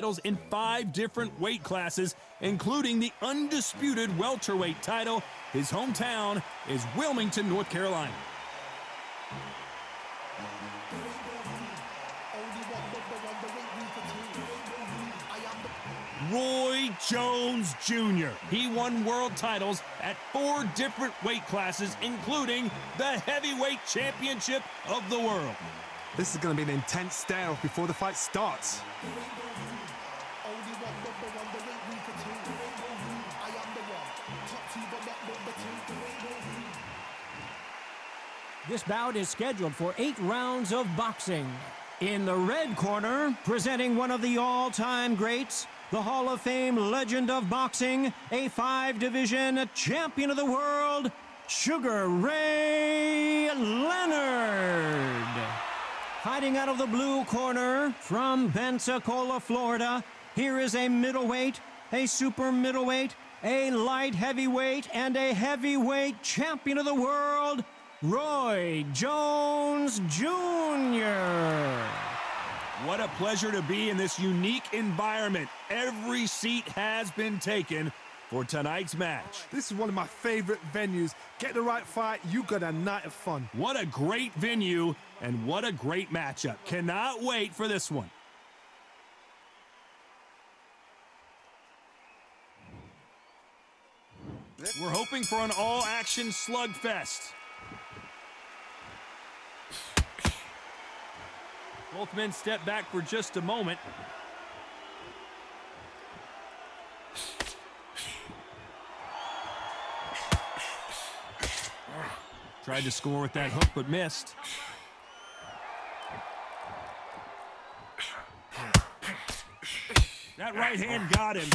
titles in 5 different weight classes, including the undisputed welterweight title. His hometown is Wilmington, North Carolina. Roy Jones Jr. He won world titles at 4 different weight classes, including the heavyweight championship of the world. This is going to be an intense stare-off before the fight starts. This bout is scheduled for 8 rounds of boxing. In the red corner, presenting one of the all-time greats, the Hall of Fame legend of boxing, a 5-division champion of the world, Sugar Ray Leonard. Fighting out of the blue corner from Pensacola, Florida, here is a middleweight, a super middleweight, a light heavyweight, and a heavyweight champion of the world, Roy Jones Jr. What a pleasure to be in this unique environment. Every seat has been taken for tonight's match. This is one of my favorite venues. Get the right fight, you got a night of fun. What a great venue and what a great matchup. Cannot wait for this one. We're hoping for an all-action slugfest. Both men step back for just a moment. Tried to score with that hook, but missed. That right hand got him.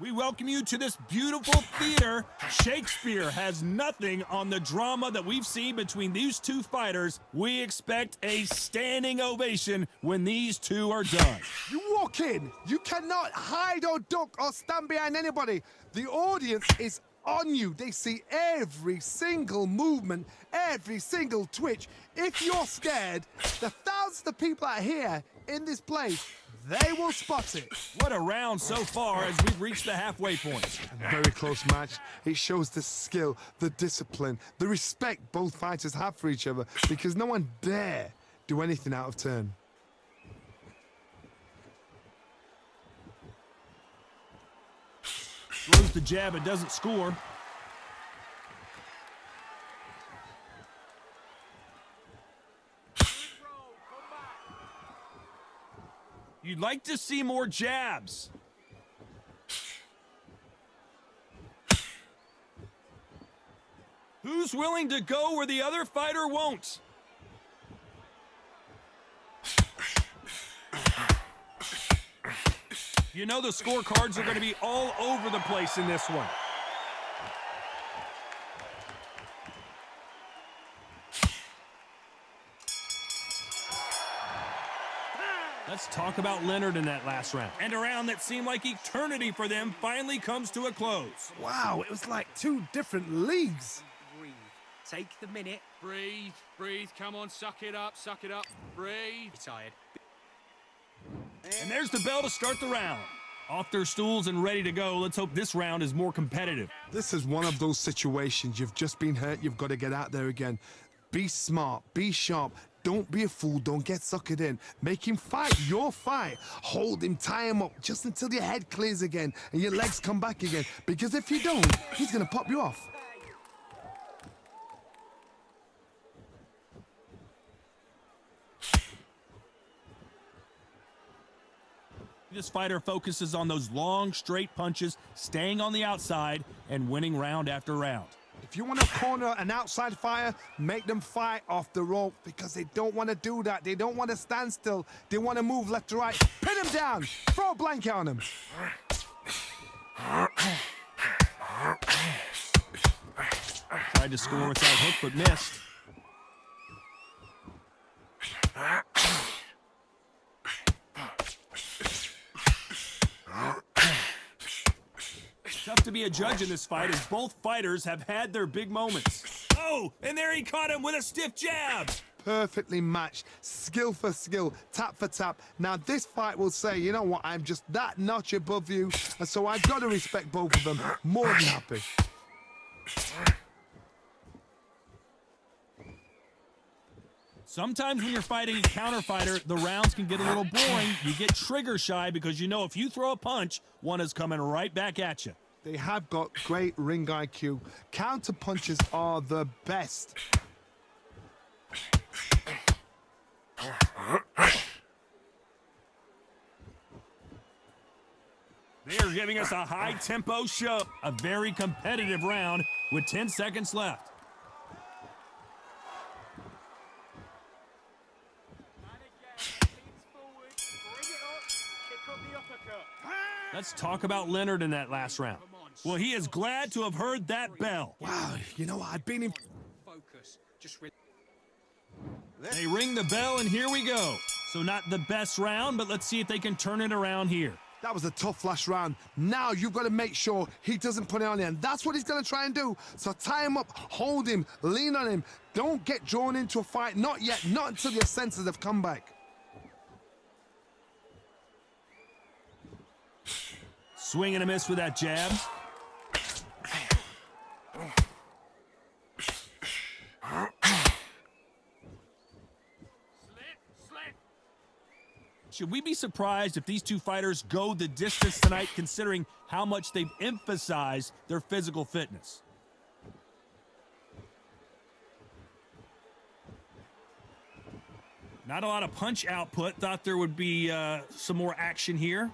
We welcome you to this beautiful theater. Shakespeare has nothing on the drama that we've seen between these two fighters. We expect a standing ovation when these two are done. You walk in, you cannot hide or duck or stand behind anybody. The audience is on you. They see every single movement, every single twitch. If you're scared, the thousands of people out here in this place, they will spot it. What a round so far as we've reached the halfway point. A very close match. It shows the skill, the discipline, the respect both fighters have for each other, because no one dare do anything out of turn. Throws the jab and doesn't score. You'd like to see more jabs. Who's willing to go where the other fighter won't? You know the scorecards are going to be all over the place in this one. Let's talk about Leonard in that last round. And a round that seemed like eternity for them finally comes to a close. Wow, it was like 2 different leagues. Breathe. Take the minute. Breathe, breathe. Come on, suck it up, breathe. You're tired. And there's the bell to start the round. Off their stools and ready to go. Let's hope this round is more competitive. This is one of those situations. You've just been hurt. You've got to get out there again. Be smart. Be sharp. Don't be a fool. Don't get suckered in. Make him fight your fight. Hold him, tie him up just until your head clears again and your legs come back again. Because if you don't, he's going to pop you off. This fighter focuses on those long, straight punches, staying on the outside, and winning round after round. If you want to corner an outside fighter, make them fight off the rope, because they don't want to do that. They don't want to stand still. They want to move left to right. Pin him down. Throw a blanket on him. Tried to score with that hook, but missed. Tough to be be a judge in this fight as both fighters have had their big moments. Oh, and there he caught him with a stiff jab. Perfectly matched, skill for skill, tap for tap. Now this fight will say, you know what, I'm just that notch above you, and so I've got to respect both of them. More than happy. Sometimes when you're fighting a counter fighter, the rounds can get a little boring. You get trigger shy because you know if you throw a punch, one is coming right back at you. They have got great ring IQ. Counter punches are the best. They are giving us a high-tempo show. A very competitive round with 10 seconds left. Let's talk about Leonard in that last round. Well, he is glad to have heard that bell. Wow, you know what, I've been in... Focus. Just They ring the bell, and here we go. So not the best round, but let's see if they can turn it around here. That was a tough last round. Now you've got to make sure he doesn't put it on you, and that's what he's going to try and do. So tie him up, hold him, lean on him. Don't get drawn into a fight. Not yet, not until your senses have come back. Swing and a miss with that jab. Should we be surprised if these two fighters go the distance tonight, considering how much they've emphasized their physical fitness? Not a lot of punch output. Thought there would be some more action here.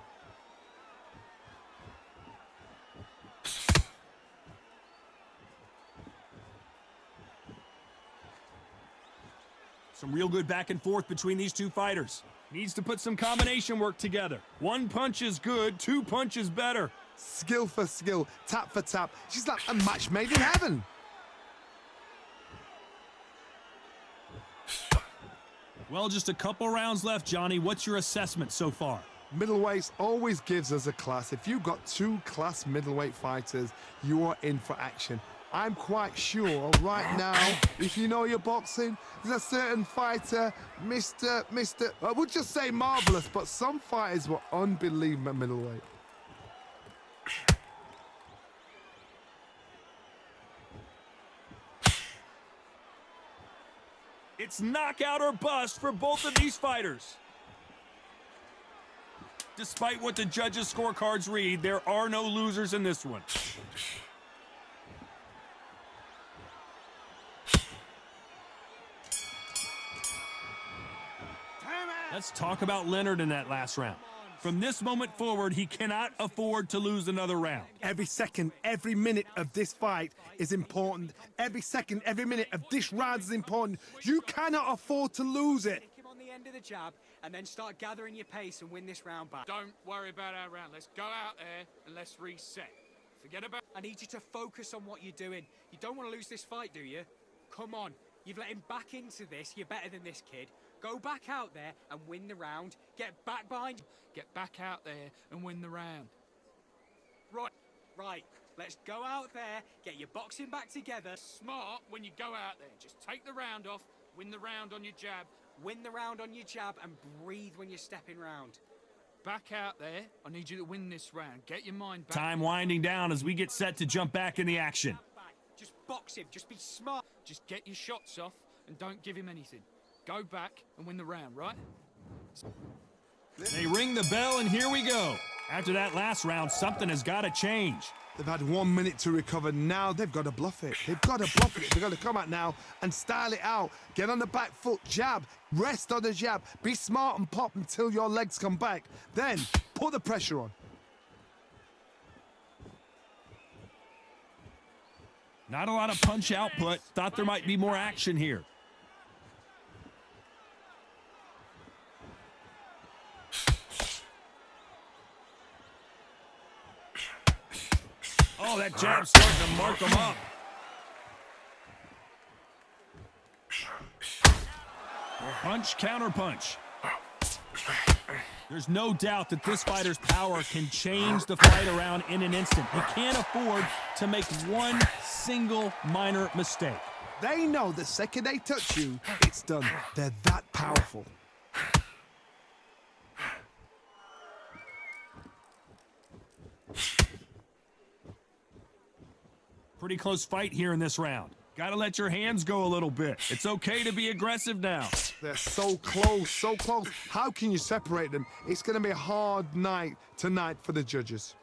Some real good back and forth between these two fighters. Needs to put some combination work together. One punch is good, two punches better. Skill for skill, tap for tap. She's like a match made in heaven. Well, just a couple rounds left, Johnny. What's your assessment so far? Middleweights always gives us a class. If you've got two class middleweight fighters, you are in for action. I'm quite sure right now, if you know your boxing, there's a certain fighter, I would just say marvelous, but some fighters were unbelievable at middleweight. It's knockout or bust for both of these fighters. Despite what the judges' scorecards read, there are no losers in this one. Let's talk about Leonard in that last round. From this moment forward, he cannot afford to lose another round. Every second, every minute of this fight is important. Every second, every minute of this round is important. You cannot afford to lose it. Take him on the end of the jab and then start gathering your pace and win this round back. Don't worry about our round. Let's go out there and let's reset. Forget about... I need you to focus on what you're doing. You don't want to lose this fight, do you? Come on. You've let him back into this. You're better than this kid. Go back out there and win the round. Get back behind. Get back out there and win the round. Right. Let's go out there, get your boxing back together. Smart when you go out there. Just take the round off, win the round on your jab. Win the round on your jab and breathe when you're stepping round. Back out there. I need you to win this round. Get your mind back. Time winding down as we get set to jump back in the action. Just box him. Just be smart. Just get your shots off and don't give him anything. Go back and win the round, right? They ring the bell, and here we go. After that last round, something has got to change. They've had 1 minute to recover. Now they've got to bluff it. They've got to bluff it. They've got to come out now and style it out. Get on the back foot, jab, rest on the jab. Be smart and pop until your legs come back. Then put the pressure on. Not a lot of punch output. Thought there might be more action here. Oh, that jab's starting to mark him up. Punch, counter punch. There's no doubt that this fighter's power can change the fight around in an instant. He can't afford to make one single minor mistake. They know the second they touch you, it's done. They're that powerful. Pretty close fight here in this round. Gotta let your hands go a little bit. It's okay to be aggressive now. They're so close, so close. How can you separate them? It's going to be a hard night tonight for the judges.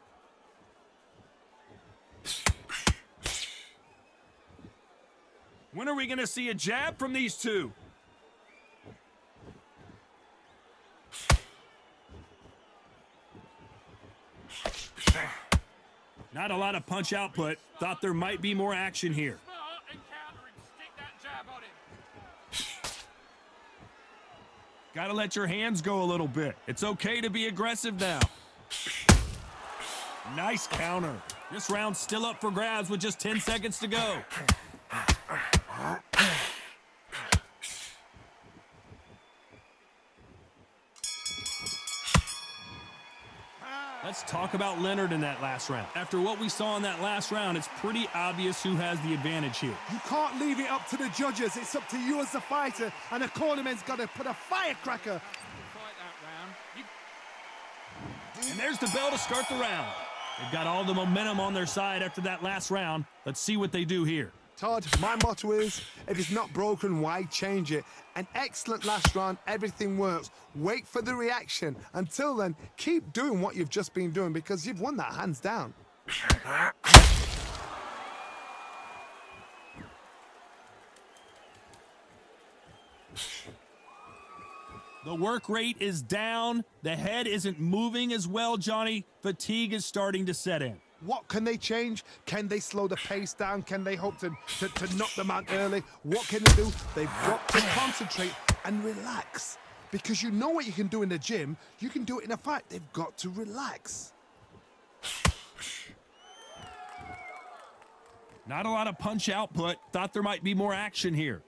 When are we gonna see a jab from these two? Not a lot of punch output. Thought there might be more action here. Smart and countering. Stick that jab on him. Gotta let your hands go a little bit. It's okay to be aggressive now. Nice counter. This round's still up for grabs with just 10 seconds to go. Let's talk about Leonard in that last round. After what we saw in that last round, it's pretty obvious who has the advantage here. You can't leave it up to the judges. It's up to you as the fighter, and the cornerman's got to put a firecracker. Fight that round. And there's the bell to start the round. They've got all the momentum on their side after that last round. Let's see what they do here. Todd, my motto is, if it's not broken, why change it? An excellent last round, everything works. Wait for the reaction. Until then, keep doing what you've just been doing because you've won that hands down. The work rate is down. The head isn't moving as well, Johnny. Fatigue is starting to set in. What can they change? Can they slow the pace down? Can they hope to knock them out early? What can they do? They've got to concentrate and relax. Because you know what you can do in the gym, you can do it in a fight. They've got to relax. Not a lot of punch output. Thought there might be more action here.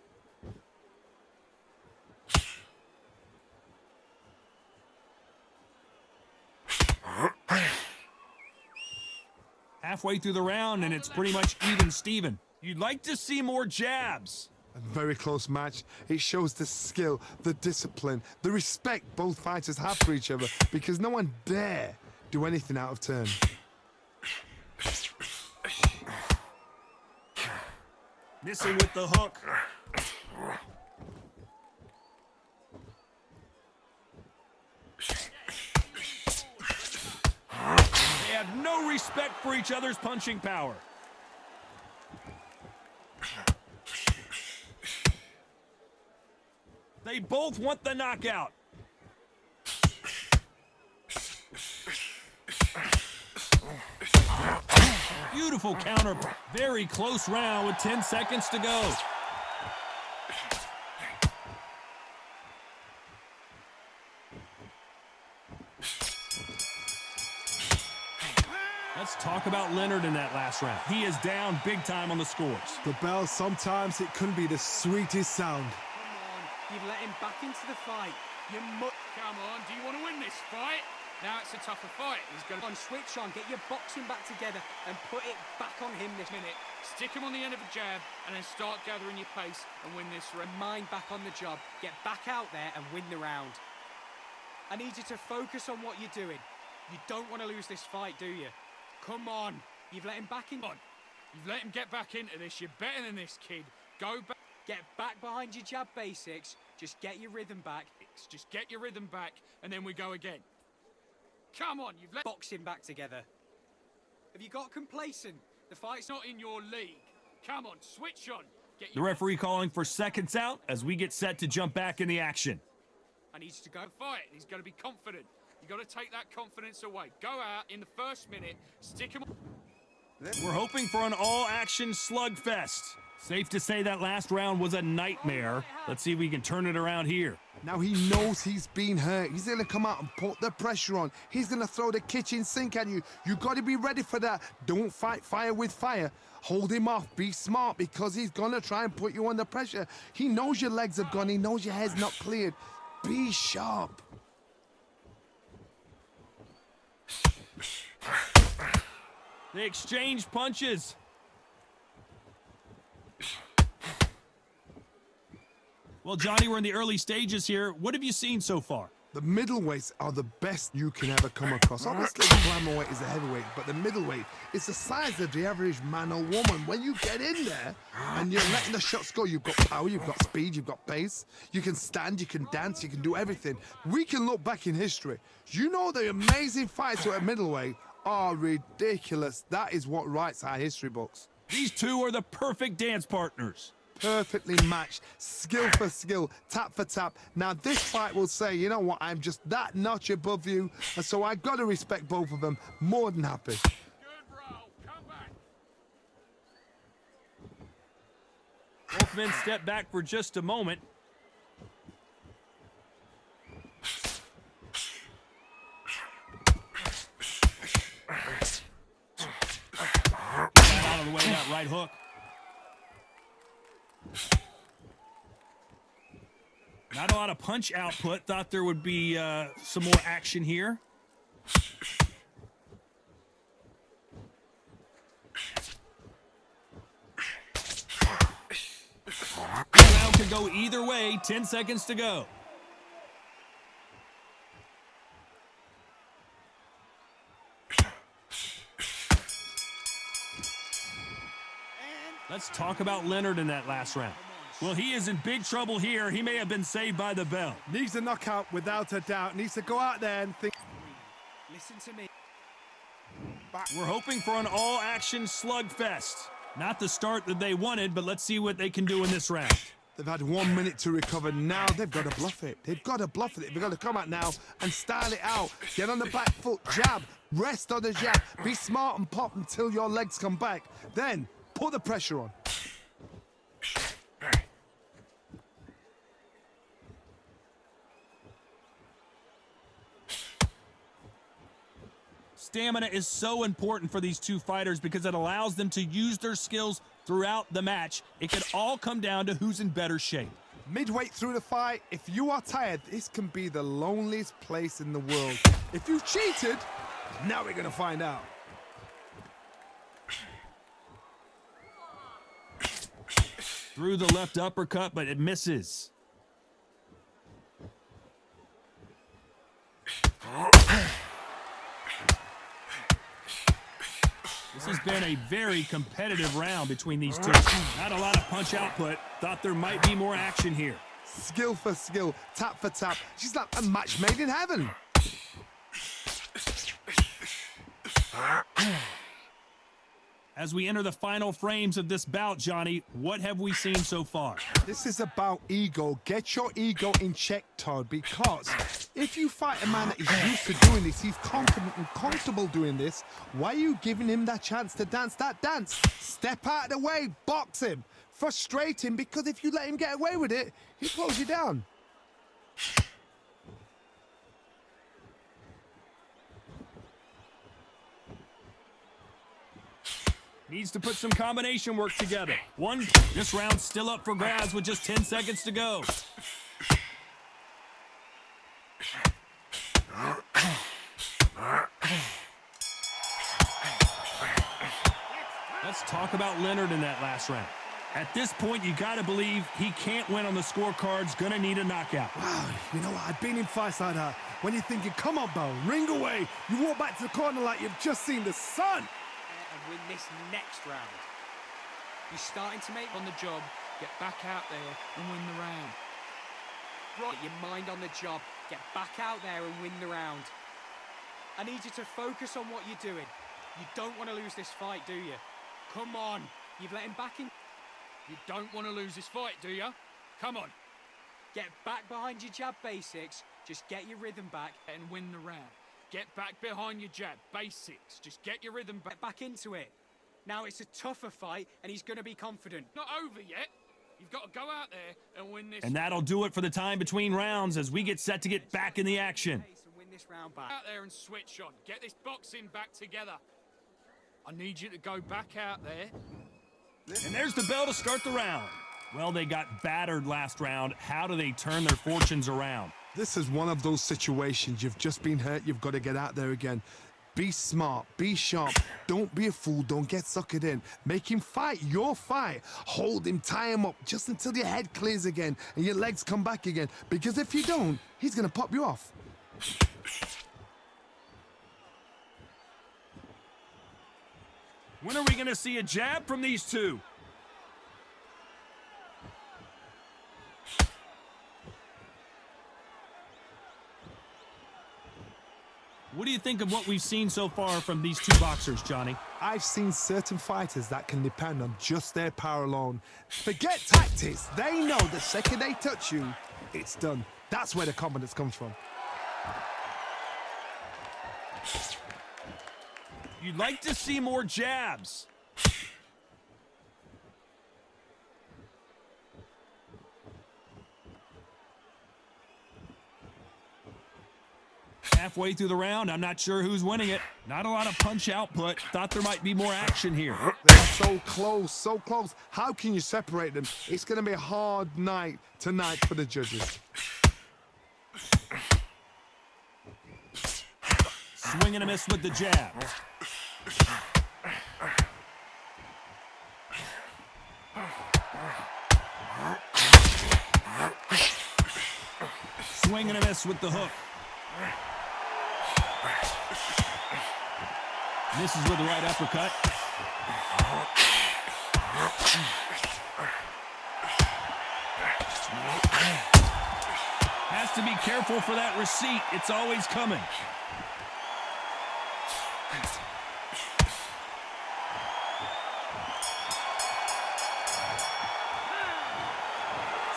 Halfway through the round, and it's pretty much even Steven. You'd like to see more jabs. A very close match. It shows the skill, the discipline, the respect both fighters have for each other because no one dare do anything out of turn. Missing with the hook. They have no respect for each other's punching power. They both want the knockout. Beautiful counter. Very close round with 10 seconds to go. Let's talk about Leonard in that last round. He is down big time on the scores. The bell, sometimes it can be the sweetest sound. You've let him back into the fight. You Come on, do you want to win this fight? Now it's a tougher fight. He's going to switch on, get your boxing back together and put it back on him this minute. stick him on the end of a jab and then start gathering your pace and win this round. Mind back on the job. Get back out there and win the round. I need you to focus on what you're doing. You don't want to lose this fight, do you? Come on. You've let him back in. Come on. You've let him get back into this. You're better than this, kid. Go back. Get back behind your jab basics. Just get your rhythm back. Just get your rhythm back, and then we go again. Come on, you've let boxing back together. Have you got complacent? The fight's not in your league. Come on, switch on. Get The referee calling for seconds out as we get set to jump back in the action. I need you to go fight. He's got to be confident. You got to take that confidence away. Go out in the first minute. Stick him. We're hoping for an all-action slugfest. Safe to say that last round was a nightmare. Let's see if we can turn it around here. Now he knows he's been hurt. He's going to come out and put the pressure on. He's going to throw the kitchen sink at you. You got to be ready for that. Don't fight fire with fire. Hold him off. Be smart because he's going to try and put you under pressure. He knows your legs have gone. He knows your head's not cleared. Be sharp. They exchange punches. Well, Johnny, we're in the early stages here. What have you seen so far? The middleweights are the best you can ever come across. Obviously, the climberweight is the heavyweight, but the middleweight is the size of the average man or woman. When you get in there and you're letting the shots go, you've got power, you've got speed, you've got pace. You can stand, you can dance, you can do everything. We can look back in history. You know the amazing fights at middleweight are ridiculous. That is what writes our history books. These two are the perfect dance partners. Perfectly matched, skill for skill, tap for tap. Now this fight will say, you know what, I'm just that notch above you, and so I got to respect both of them. More than happy. Good roll. Come back. Both men step back for just a moment. Out of the way, that right hook. Not a lot of punch output. Thought there would be some more action here. The round could go either way. 10 seconds to go. Let's talk about Leonard in that last round. Well, he is in big trouble here. He may have been saved by the bell. Needs a knockout without a doubt. Needs to go out there and think. Listen to me. We're hoping for an all-action slugfest. Not the start that they wanted, but let's see what they can do in this round. They've had 1 minute to recover. Now they've got to bluff it. They've got to bluff it. They've got to come out now and style it out. Get on the back foot, jab, rest on the jab. Be smart and pop until your legs come back. Then put the pressure on. Stamina is so important for these two fighters because it allows them to use their skills throughout the match. It could all come down to who's in better shape. Midway through the fight, if you are tired, this can be the loneliest place in the world. If you cheated, now we're going to find out. Through the left uppercut, but it misses. This has been a very competitive round between these two. Not a lot of punch output. Thought there might be more action here. Skill for skill, tap for tap. She's like a match made in heaven. As we enter the final frames of this bout, Johnny, what have we seen so far? This is about ego. Get your ego in check, Todd, because if you fight a man that is used to doing this, he's confident and comfortable doing this, why are you giving him that chance to dance that dance? Step out of the way, box him, frustrate him, because if you let him get away with it, he'll close you down. Needs to put some combination work together. This round's still up for grabs with just 10 seconds to go. Let's talk about Leonard in that last round. At this point, you got to believe he can't win on the scorecards. Gonna need a knockout. Wow, you know what? I've been in fights like that. When you're thinking, come on, Bo, ring away. You walk back to the corner like you've just seen the sun. And win this next round. You're starting to make on the job. Get back out there and win the round. Right, your mind on the job. Get back out there and win the round. I need you to focus on what you're doing. You don't want to lose this fight, do you? Come on. You've let him back in. You don't want to lose this fight, do you? Come on. Get back behind your jab basics. Just get your rhythm back. And win the round. Get back behind your jab. Basics. Just get your rhythm back. Get back into it. Now it's a tougher fight, and he's going to be confident. Not over yet. You've got to go out there and win this. And that'll do it for the time between rounds as we get set to get back in the action. Win this round back. Out there and switch on. Get this boxing back together. I need you to go back out there. And there's the bell to start the round. Well, they got battered last round. How do they turn their fortunes around? This is one of those situations. You've just been hurt. You've got to get out there again. Be smart, be sharp, don't be a fool, don't get suckered in. Make him fight your fight. Hold him, tie him up just until your head clears again and your legs come back again. Because if you don't, he's gonna pop you off. When are we going to see a jab from these two? What do you think of what we've seen so far from these two boxers, Johnny? I've seen certain fighters that can depend on just their power alone. Forget tactics. They know the second they touch you, it's done. That's where the confidence comes from. You'd like to see more jabs. Halfway through the round, I'm not sure who's winning it. Not a lot of punch output. Thought there might be more action here. They're so close, so close. How can you separate them? It's going to be a hard night tonight for the judges. Swing and a miss with the jab. Swing and a miss with the hook. Misses with the right uppercut. Has to be careful for that receipt. It's always coming.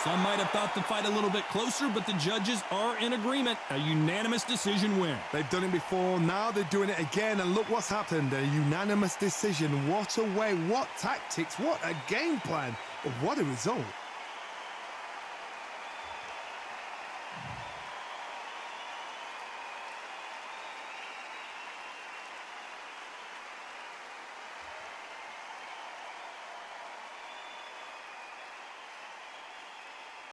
Some might have thought the fight a little bit closer, but the judges are in agreement. A unanimous decision win. They've done it before, now they're doing it again, and look what's happened. A unanimous decision. What a way, what tactics, what a game plan. What a result.